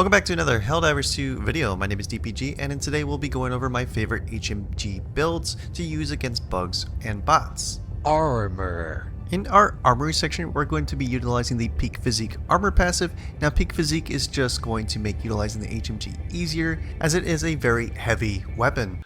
Welcome back to another Helldivers 2 video. My name is DPG, and today we'll be going over my favorite HMG builds to use against bugs and bots. Armor. In our armory section, we're going to be utilizing the Peak Physique armor passive. Now, Peak Physique is just going to make utilizing the HMG easier, as it is a very heavy weapon.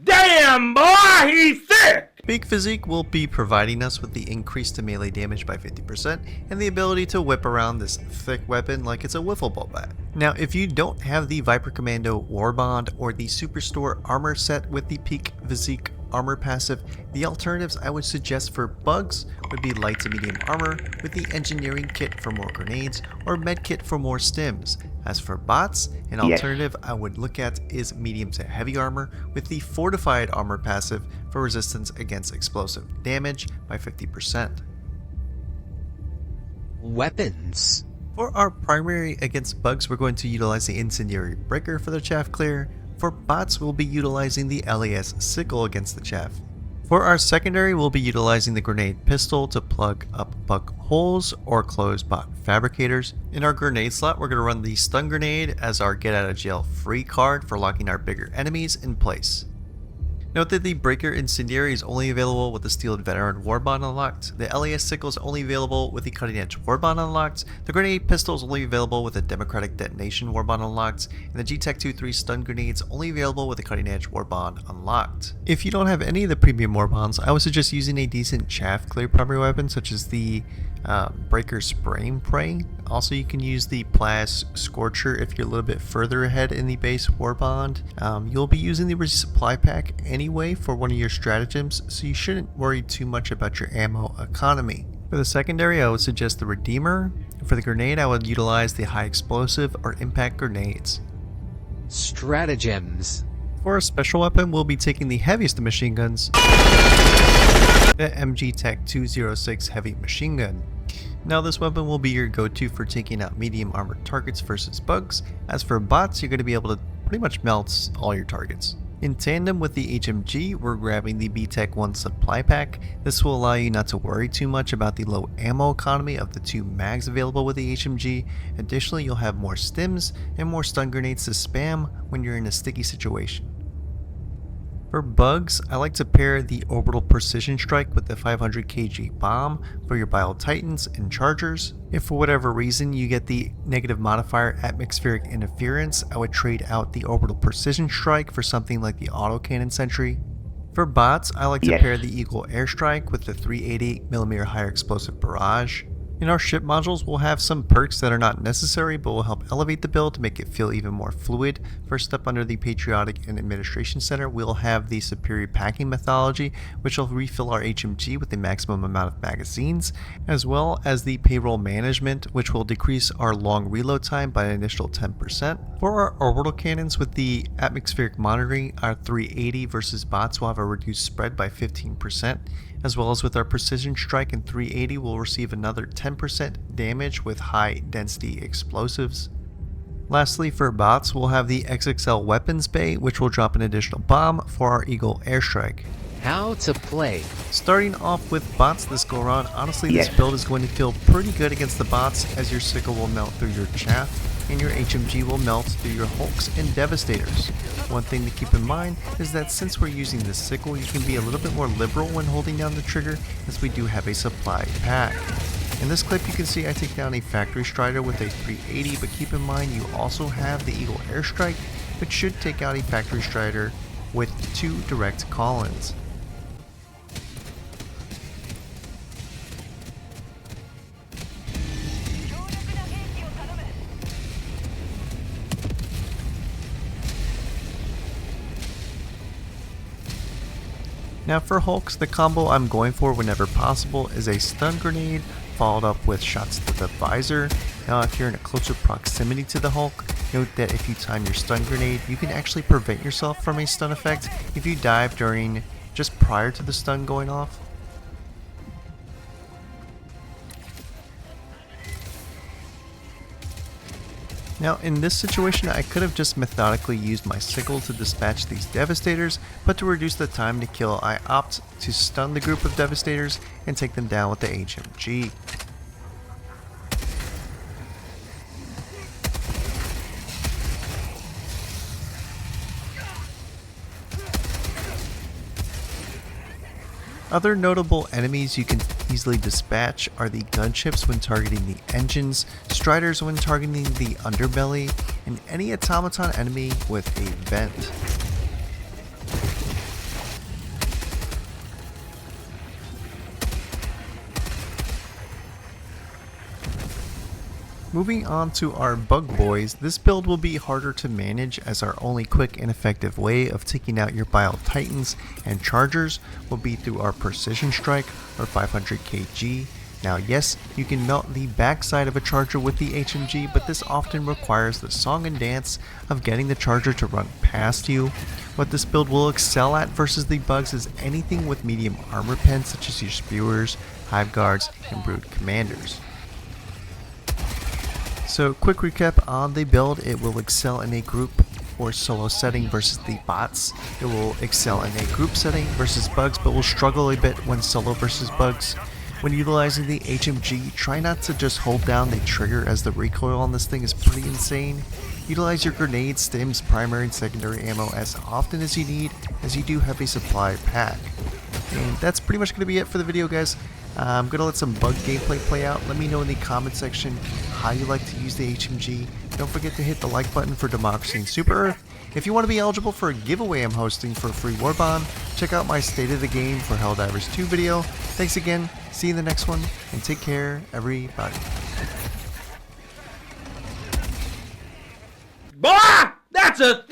Damn, boy, he's thick! Peak Physique will be providing us with the increase to melee damage by 50% and the ability to whip around this thick weapon like it's a wiffle ball bat. Now, if you don't have the Viper Commando Warbond or the Superstore armor set with the Peak Physique armor passive, the alternatives I would suggest for bugs would be light to medium armor with the engineering kit for more grenades or med kit for more stims. As for bots, an alternative I would look at is medium to heavy armor with the fortified armor passive for resistance against explosive damage by 50%. Weapons. For our primary against bugs, we're going to utilize the Incendiary Breaker for the chaff clear. For bots, we'll be utilizing the LAS Sickle against the chaff. For our secondary, we'll be utilizing the Grenade Pistol to plug up bug holes or close bot fabricators. In our grenade slot, we're going to run the Stun Grenade as our get out of jail free card for locking our bigger enemies in place. Note that the Breaker Incendiary is only available with the Steeled Veteran Warbond unlocked, the LAS Sickle is only available with the Cutting Edge Warbond unlocked, the Grenade Pistol is only available with the Democratic Detonation Warbond unlocked, and the G-Tech 2-3 Stun Grenades only available with the Cutting Edge Warbond unlocked. If you don't have any of the premium Warbonds, I would suggest using a decent chaff clear primary weapon such as the Breaker Spraying Prey. Also, you can use the Plaz Scorcher if you're a little bit further ahead in the base Warbond. You'll be using the resupply pack anyway for one of your stratagems, so you shouldn't worry too much about your ammo economy. For the secondary, I would suggest the Redeemer. For the grenade, I would utilize the high explosive or impact grenades. Stratagems. For a special weapon, we'll be taking the heaviest of machine guns, the MG Tech 206 Heavy Machine Gun. Now, this weapon will be your go-to for taking out medium armored targets versus bugs. As for bots, you're going to be able to pretty much melt all your targets. In tandem with the HMG, we're grabbing the B-Tech 1 supply pack. This will allow you not to worry too much about the low ammo economy of the 2 mags available with the HMG. Additionally, you'll have more stims and more stun grenades to spam when you're in a sticky situation. For bugs, I like to pair the Orbital Precision Strike with the 500 kg bomb for your Bile Titans and Chargers. If for whatever reason you get the negative modifier Atmospheric Interference, I would trade out the Orbital Precision Strike for something like the Autocannon Sentry. For bots, I like to pair the Eagle Airstrike with the 388mm Higher Explosive Barrage. In our ship modules, we'll have some perks that are not necessary but will help elevate the build to make it feel even more fluid. First up, under the Patriotic and Administration Center, we'll have the Superior Packing Methodology, which will refill our HMG with the maximum amount of magazines, as well as the Payroll Management, which will decrease our long reload time by an initial 10%. For our orbital cannons with the Atmospheric Monitoring, our 380 versus bots will have a reduced spread by 15%. As well as with our Precision Strike and 380, we'll receive another 10% damage with high density explosives. Lastly, for bots, we'll have the XXL Weapons Bay, which will drop an additional bomb for our Eagle Airstrike. How to play. Starting off with bots this go around, honestly this build is going to feel pretty good against the bots, as your sickle will melt through your chaff and your HMG will melt through your Hulks and Devastators. One thing to keep in mind is that since we're using the sickle, you can be a little bit more liberal when holding down the trigger, as we do have a supply pack. In this clip you can see I take down a Factory Strider with a 380, but keep in mind you also have the Eagle Airstrike, which should take out a Factory Strider with 2 direct call-ins. Now for Hulks, the combo I'm going for whenever possible is a Stun Grenade followed up with shots to the visor. Now if you're in a closer proximity to the Hulk, note that if you time your Stun Grenade, you can actually prevent yourself from a stun effect if you dive during just prior to the stun going off. Now in this situation I could have just methodically used my sickle to dispatch these Devastators, but to reduce the time to kill I opt to stun the group of Devastators and take them down with the HMG. Other notable enemies you can easily dispatch are the gunships when targeting the engines, striders when targeting the underbelly, and any automaton enemy with a vent. Moving on to our bug boys, this build will be harder to manage as our only quick and effective way of taking out your Bile Titans and Chargers will be through our Precision Strike or 500 kg. Now yes, you can melt the backside of a Charger with the HMG, but this often requires the song and dance of getting the Charger to run past you. What this build will excel at versus the bugs is anything with medium armor pen such as your Spewers, Hive Guards, and Brood Commanders. So quick recap on the build, it will excel in a group or solo setting versus the bots. It will excel in a group setting versus bugs, but will struggle a bit when solo versus bugs. When utilizing the HMG, try not to just hold down the trigger as the recoil on this thing is pretty insane. Utilize your grenades, stims, primary and secondary ammo as often as you need, as you do have a supply pack. And that's pretty much going to be it for the video, guys. I'm going to let some bug gameplay play out. Let me know in the comment section how you like to use the HMG. Don't forget to hit the like button for Democracy and Super Earth. If you want to be eligible for a giveaway I'm hosting for a free war bond, check out my State of the Game for Helldivers 2 video. Thanks again, see you in the next one, and take care, everybody. Boy, that's a